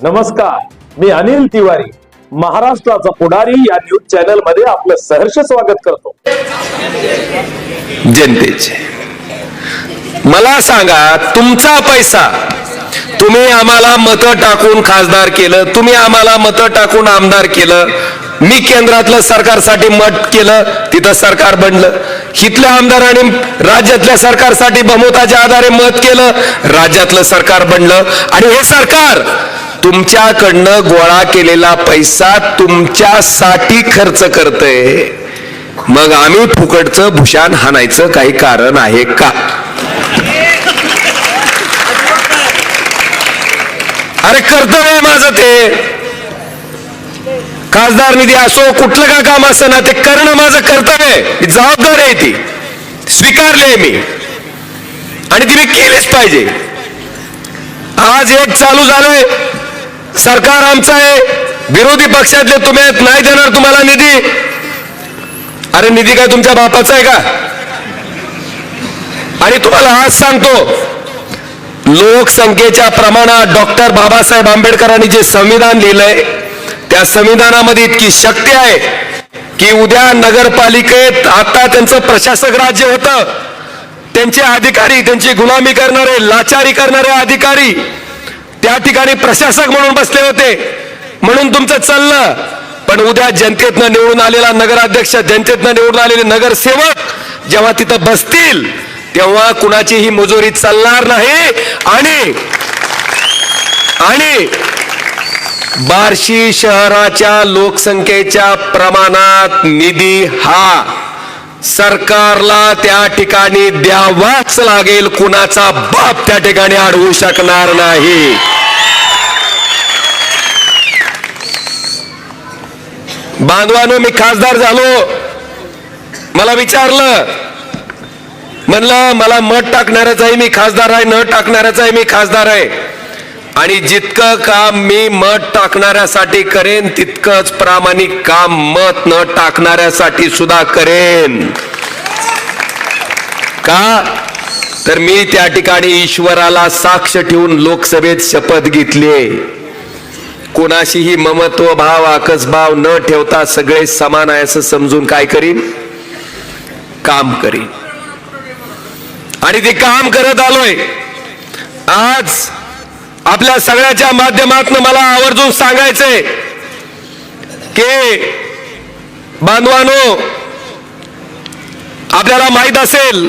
नमस्कार, मी अनिल तिवारी, महाराष्ट्राचा पुढारी या न्यूज चॅनल मध्ये आपलं सहर्ष स्वागत करतो। जनतेचे मला सांगा, तुमचा पैसा तुम्ही आम्हाला मतं टाकून खासदार केलं, तुम्ही आम्हाला मतं टाकून आमदार केलं, मी केंद्रातलं सरकारसाठी मत केलं, तिथं सरकार बनलं, हितल्या आमदारांनी राज्यातल्या सरकारसाठी बहुमताच्या आधारे मत केलं, राज्यातलं सरकार बनलं, आणि हे सरकार तुमच्याकडनं गोळा केलेला पैसा तुमच्यासाठी खर्च करतंय, मग आम्ही फुकटचं भूषण हाणायचं काही कारण आहे का? अरे कर्तव्य आहे माझं, ते खासदार निधी असो कुठलं का काम असं ना, ते करणं माझं कर्तव्य आहे, जबाबदारी आहे, ती स्वीकारली मी आणि ती मी केलीच पाहिजे। आज एक चालू झालंय, सरकार आमचं आहे, विरोधी पक्षातले तुम्ही नाही देणार तुम्हाला निधी। अरे निधी काय तुमच्या बापाचा आहे का? आणि तुम्हाला आज सांगतो, लोकसंख्येच्या प्रमाणात डॉक्टर बाबासाहेब आंबेडकरांनी जे संविधान लिहिलंय, त्या संविधानामध्ये इतकी शक्ती आहे की उद्या नगरपालिकेत आता त्यांचं प्रशासक राज्य होतं, त्यांचे अधिकारी, त्यांची गुलामी करणारे, लाचारी करणारे अधिकारी त्या ठिकाणी प्रशासक म्हणून बसले होते, म्हणून तुमचं चाललं। पण उद्या जनतेतनं निवडून आलेला नगराध्यक्ष, जनतेतनं निवडून आलेले नगरसेवक जेव्हा तिथं बसतील तेव्हा कुणाचीही मुजोरी चालणार नाही। आणि बार्शी शहराच्या लोकसंख्येच्या प्रमाणात निधी हा सरकारला त्या ठिकाणी द्यावाच लागेल, कुणाचा बाप त्या ठिकाणी अडवू शकणार नाही। बांधवानो, मी खासदार झालो, मला विचारलं, म्हणलं मला मत टाकणारच आहे मी खासदार आहे, न टाकणारच आहे मी खासदार आहे, आणि जितकं काम मी मत टाकणाऱ्यासाठी करेन तितकंच प्रामाणिक काम मत न टाकणाऱ्यासाठी सुद्धा करेन। का तर मी त्या ठिकाणी ईश्वराला साक्ष ठेवून लोकसभेत शपथ घेतली, कोणाशीही ममत्व भाव आकसभाव न ठेवता सगळे समान आहे असं समजून काय करीन, काम करीन, आणि ते काम करत आलोय। आज आपल्या सगळ्याच्या माध्यमातून मला आवर्जून सांगायचंय की बांधवानो, आपल्याला माहित असेल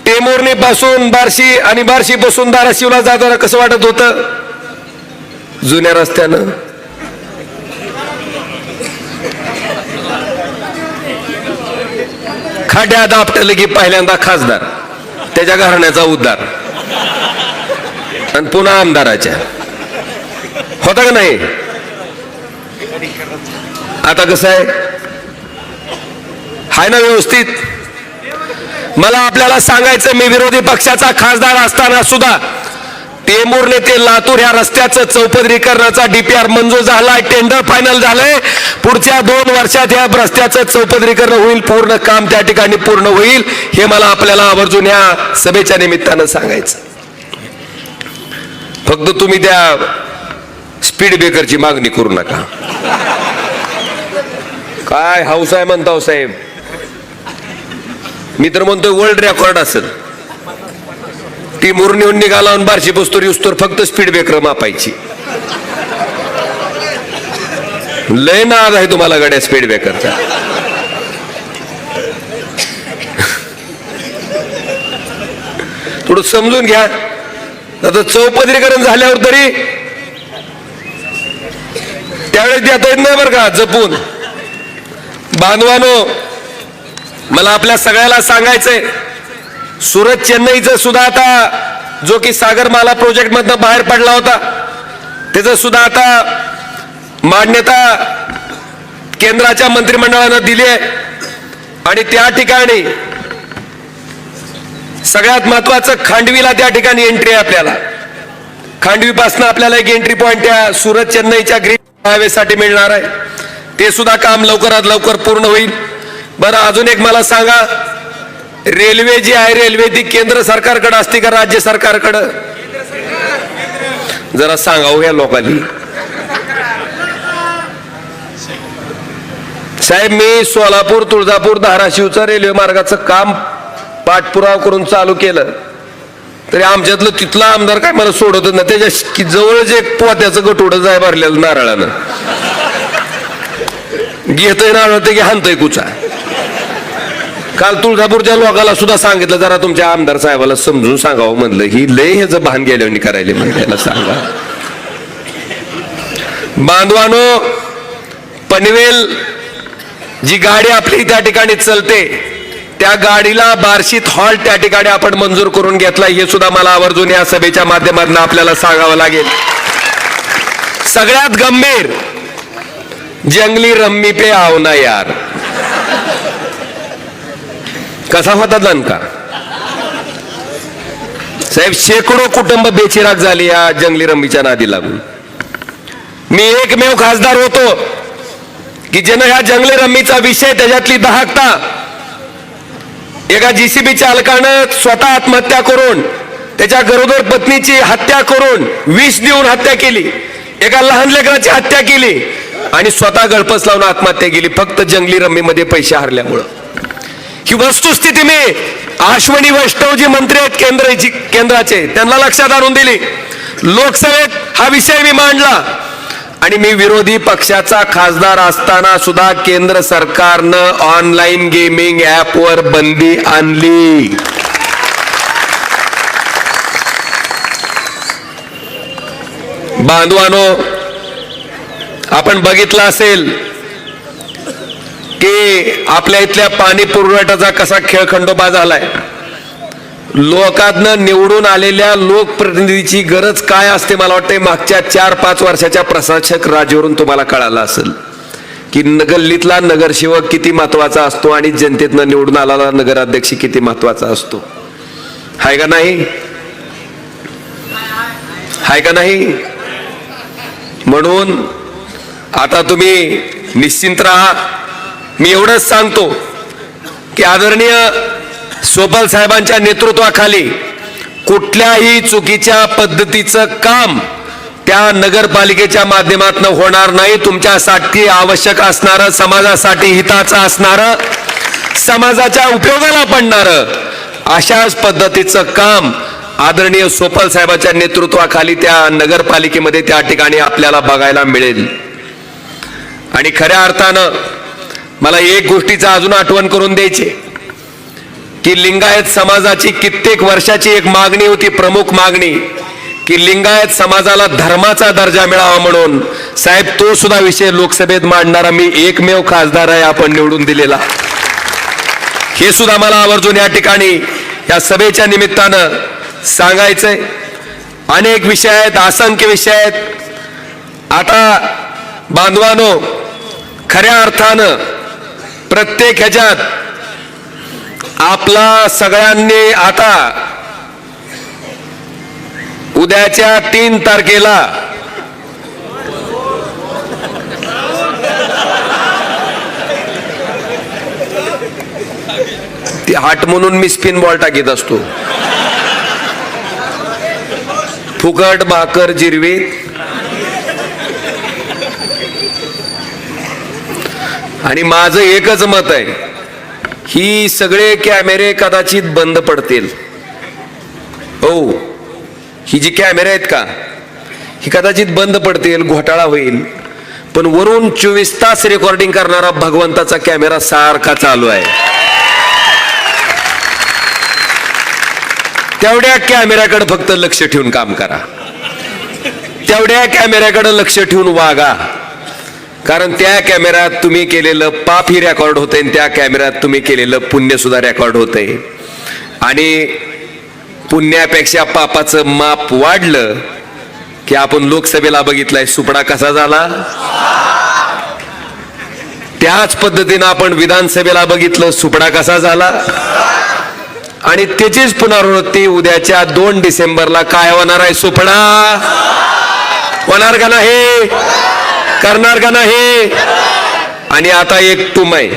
टेंभुर्णी पासून बार्शी आणि बार्शी पासून धाराशिवला जाताना कसं वाटत होतं जुन्या रस्त्यानं? खड्यात आपटलं की पहिल्यांदा खासदार, त्याच्या घराण्याचा उद्धार, आणि पुन्हा आमदाराच्या, होता का नाही? आता कसं आहे, हाय ना व्यवस्थित? मला आपल्याला सांगायचं, मी विरोधी पक्षाचा खासदार असताना सुद्धा टेंभुर्णी ते लातूर या रस्त्याचं चौपदरीकरणाचा डीपीआर मंजूर झालाय, टेंडर फायनल झालंय, पुढच्या 2 वर्षात या रस्त्याचं चौपदरीकरण होईल, पूर्ण काम त्या ठिकाणी पूर्ण होईल, हे मला आपल्याला आवर्जून या सभेच्या निमित्तानं सांगायचं। फक्त तुम्ही त्या स्पीड ब्रेकरची मागणी करू नका। काय हाऊस आहे म्हणता साहेब? मी तर म्हणतोय वर्ल्ड रेकॉर्ड असेल, ती मुरणीहून निघाला बार्शी पोस्तोर युस्तोर फक्त स्पीड ब्रेकर मापायची। लय नाद आहे तुम्हाला गड्या स्पीड ब्रेकरचा। थोडं समजून घ्या, आता चौपदरीकरण झाल्यावर तरी त्यावेळेस देता येत नाही बरं का, जपून। बांधवानो, मला आपल्या सगळ्याला सांगायचंय, सुरत चेन्नईचं सुद्धा आता जो की सागरमाला प्रोजेक्ट मधनं बाहेर पडला होता, त्याचं सुद्धा आता मान्यता केंद्राच्या मंत्रिमंडळानं दिली आहे, आणि त्या ठिकाणी सगळ्यात महत्वाचं खांडवीला त्या ठिकाणी एंट्री आहे आपल्याला। खांडवीपासून आपल्याला एक एंट्री पॉइंट त्या सुरत चेन्नईच्या ग्रीन हायवे साठी मिळणार आहे, ते सुद्धा काम लवकरात लवकर पूर्ण होईल। बरं, अजून एक मला सांगा, रेल्वे जी आहे, रेल्वे ती केंद्र सरकारकडे असते का राज्य सरकारकडे? जरा सांगावं या लोकांनी. साहेब, मी सोलापूर, तुळजापूर, धाराशिवचं रेल्वे मार्गाचं काम पाठपुरावा करून चालू केलं, तरी आमच्यातलं तिथला आमदार काय मला सोडतच नाही. त्याच्या जवळच एक पोत्याचं गटोडं जाय भरलेलं नारळानं, घेतय नारळ ते की हाणतय कुचा. काल तुळजापूरच्या लोकांना सुद्धा सांगितलं, जरा तुमच्या आमदार साहेबाला समजून सांगावं म्हणलं, ही लय ह्याचं भान गेल्यावर करायला म्हणजे सांगा. बांधवानो, पनवेल जी गाडी आपली त्या ठिकाणी चलते, त्या गाडीला बार्शीत हॉल त्या ठिकाणी आपण मंजूर करून घेतला, हे सुद्धा मला आवर्जून या सभेच्या माध्यमातून आपल्याला सांगावं लागेल. सगळ्यात गंभीर, जंगली रम्मी पे आओ ना यार. कसा होता दणका साहेब. शेकडो कुटुंब बेचिराग झाली या जंगली रम्मीच्या नादी लागून. मी एकमेव खासदार होतो की ज्यानं ह्या जंगली रम्मीचा विषय त्याच्यातली दहाकता एका जीसीबी चालकानं स्वतः आत्महत्या करून त्याच्या गरोदर पत्नीची हत्या करून विष देऊन हत्या केली, एका लहान लेकराची हत्या केली आणि स्वतः गळपस लावून आत्महत्या केली, फक्त जंगली रम्मीमध्ये पैसे हरल्यामुळं. ही वस्तुस्थिती मी अश्विनी वैष्णव जी मंत्री आहेत केंद्राचे, त्यांना लक्षात आणून दिली. लोकसभेत हा विषय मी मांडला आणि मी विरोधी पक्षाचा खासदार असताना सुद्धा केंद्र सरकारनं ऑनलाईन गेमिंग ऍपवर बंदी आणली. बांधवानो, आपण बघितलं असेल की आपल्या इथल्या पाणी पुरवठ्याचा कसा खेळखंडोबा झालाय. लोकांना निवडून आलेल्या लोकप्रतिनिधीची गरज काय असते, मला वाटतं मागच्या 4-5 वर्षाच्या प्रशासक राजीवरून तुम्हाला कळालं असेल की गल्लीतला नगरसेवक किती महत्वाचा असतो आणि जनतेतनं निवडून आलेला नगराध्यक्ष किती महत्वाचा असतो. हाय का नाही? हाय का नाही? म्हणून आता तुम्ही निश्चिंत राहा. मी एवढंच सांगतो की आदरणीय सोपल साहेबांच्या नेतृत्वाखाली कुठल्याही चुकीच्या पद्धतीचं काम त्या नगरपालिकेच्या माध्यमातून होणार नाही. तुमच्यासाठी आवश्यक असणारं, समाजासाठी हिताचं असणारं, समाजाच्या उपयोगाला पडणारं अशाच पद्धतीचं काम आदरणीय सोपल साहेबांच्या नेतृत्वाखाली त्या नगरपालिकेमध्ये त्या ठिकाणी आपल्याला बघायला मिळेल. आणि खऱ्या अर्थानं मला एक गोष्टीचं अजून आठवण करून द्यायची की लिंगायत समाजाची कित्येक वर्षाची एक मागणी होती, प्रमुख मागणी, की लिंगायत समाजाला धर्माचा दर्जा मिळावा म्हणून. साहेब, तो सुद्धा विषय लोकसभेत मांडणारा मी एकमेव खासदार आहे आपण निवडून दिलेला. हे सुद्धा मला आवर्जून या ठिकाणी या सभेच्या निमित्तानं सांगायचंय. अनेक विषय आहेत, असंख्य विषय आहेत. आता बांधवानो, खऱ्या अर्थानं प्रत्येक ह्याच्यात आपला सगळ्यांनी आता उद्याच्या 3 तारखेला ती हाट म्हणून मी स्पिन बॉल टाकीत असतो. फुकट भाकर जिरवीत आणि माझं एकच मत आहे, ही सगळे कॅमेरे कदाचित बंद पडतील. हो, ही जी कॅमेरे आहेत का, ही कदाचित बंद पडतील, घोटाळा होईल, पण वरून 24 तास रेकॉर्डिंग करणारा भगवंताचा कॅमेरा सारखा चालू आहे. तेवढ्या कॅमेऱ्याकडे फक्त लक्ष ठेवून काम करा, तेवढ्या कॅमेऱ्याकडे लक्ष ठेवून वागा. कारण त्या कॅमेऱ्यात तुम्ही केलेलं पाप ही रेकॉर्ड होते आणि त्या कॅमेऱ्यात तुम्ही केलेलं पुण्य सुद्धा रेकॉर्ड होते. आणि पुण्यापेक्षा पापाचं माप वाढलं की आपण लोकसभेला बघितलाय सुपडा कसा झाला, त्याच पद्धतीनं आपण विधानसभेला बघितलं सुपडा कसा झाला. आणि त्याचीच पुनरावृत्ती उद्याच्या 2 डिसेंबरला काय होणार आहे, सुपडा होणार का नाही, करणार का नाही. आणि आता एक टूम आहे,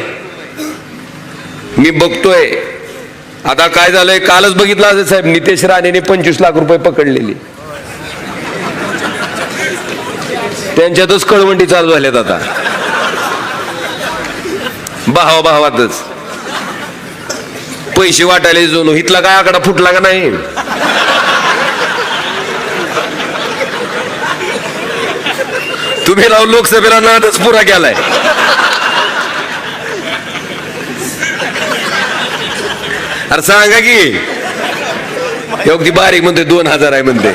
मी बघतोय आता काय झालंय, कालच बघितलं असेल साहेब, नितेश राणेने 25 लाख रुपये पकडलेली. त्यांच्यातच कळवंडी चालू झाल्यात आता, भावाभावातच पैसे वाटायला जणू इथला काय आकडा फुटला का नाही. तुम्ही राव लोकसभेला नादच पुरा केलाय. अरे सांगा की, योगदी बारीक म्हणते 2000 आहे म्हणते.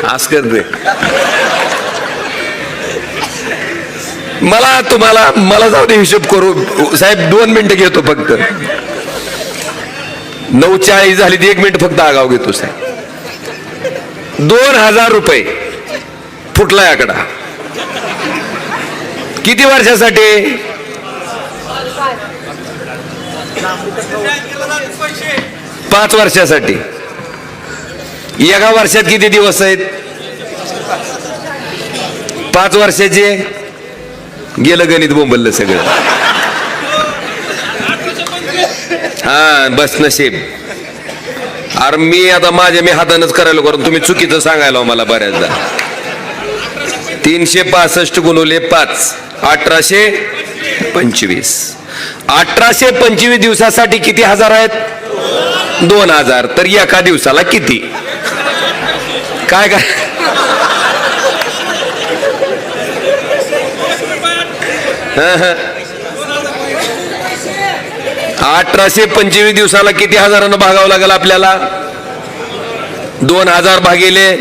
आज करते मला जाऊ दे, हिशोब करू साहेब. 2 मिनिटं घेतो फक्त. 9:40 झाली ती 1 मिनिट फक्त आगाव घेतो साहेब. 2000 रुपये फुटलाय आकडा. किती वर्षासाठी? 5 वर्षासाठी. एका वर्षात किती दिवस आहेत? 5 वर्षाचे. गेलं गणित बोंबललं सगळं. हा बस नशीब. अरे मी आता मी हातानच करायला करून तुम्ही चुकीचं सांगायला मला बऱ्याचदा. 365 गुणुले 5 1825. 1825 दिवसासाठी किती हजार आहेत? 2000. तर एका दिवसाला किती? काय काय 1825 दिवसाला किती हजारानं भागावं लागेल आपल्याला? 2000 भागिले,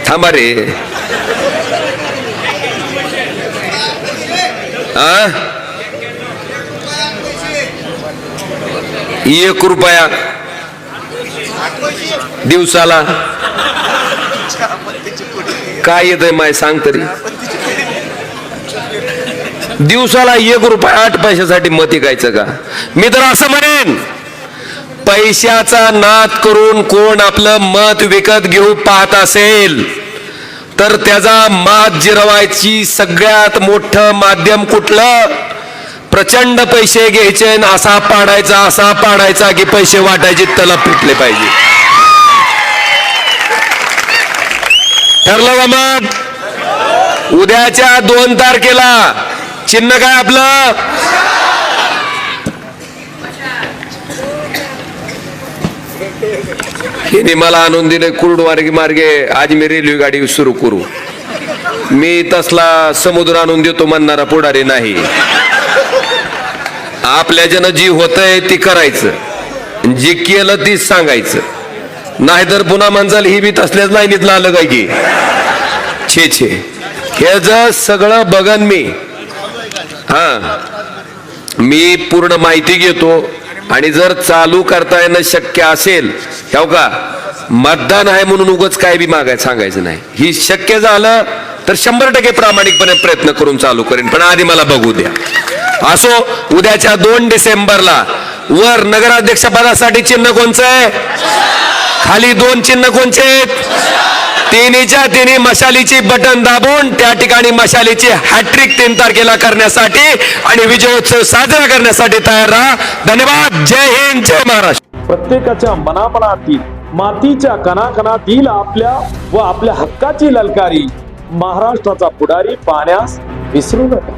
थांबा रे, 1 रुपया दिवसाला. काय येत आहे माय सांग तरी. दिवसाला 1 रुपया 8 पैशासाठी मत ऐकायचं का? मी तर असं म्हणेन, पैशाचा नाद करून कोण आपलं मत विकत घेऊ पाहत असेल तर त्याचा मात जिरवायची सगळ्यात मोठं माध्यम कुठलं? प्रचंड पैसे घ्यायचे, असा पाडायचा की पैसे वाटायचे तलप तुटले पाहिजे. ठरलं का मग? उद्याच्या 2 तारखेला चिन्ह काय आपलं? हिने मला आणून दिले कुर्डवारी मार्गे आज मी रेल्वे गाडी सुरू करू. मी तसला समुद्र आणून देतो म्हणणारा पुढारी नाही. आपल्या जन जी होतंय ती करायचं, जी केलं तीच सांगायचं. नाहीतर पुन्हा म्हणचाल ही बी तसल्याच लाईनीतलं आलं काय की. छे हे जर सगळं बघन मी. मी पूर्ण माहिती घेतो आणि जर चालू करता येणं शक्य असेल, हो का, मतदान आहे म्हणून उगाच काय बी मागायचं सांगायचं नाही. ही शक्य झालं तर 100% प्रामाणिकपणे प्रयत्न करून चालू करेन. पण आधी मला बघू द्या. असो, उद्याच्या 2 डिसेंबरला वर नगराध्यक्ष पदासाठी चिन्ह कोणचं आहे? खाली 2 चिन्ह कोणचे आहेत? तिन्हीच्या तिन्ही मशालीची बटन दाबून त्या ठिकाणी मशालीची हॅट्रिक 3 तारखेला करण्यासाठी आणि विजयोत्सव साजरा करण्यासाठी तयार राहा. धन्यवाद. जय हिंद, जय महाराष्ट्र. प्रत्येकाच्या मनामनातील, मातीच्या कणाकणातील आपल्या व आपल्या हक्काची ललकारी महाराष्ट्राचा पुढारी पाहण्यास विसरू नका.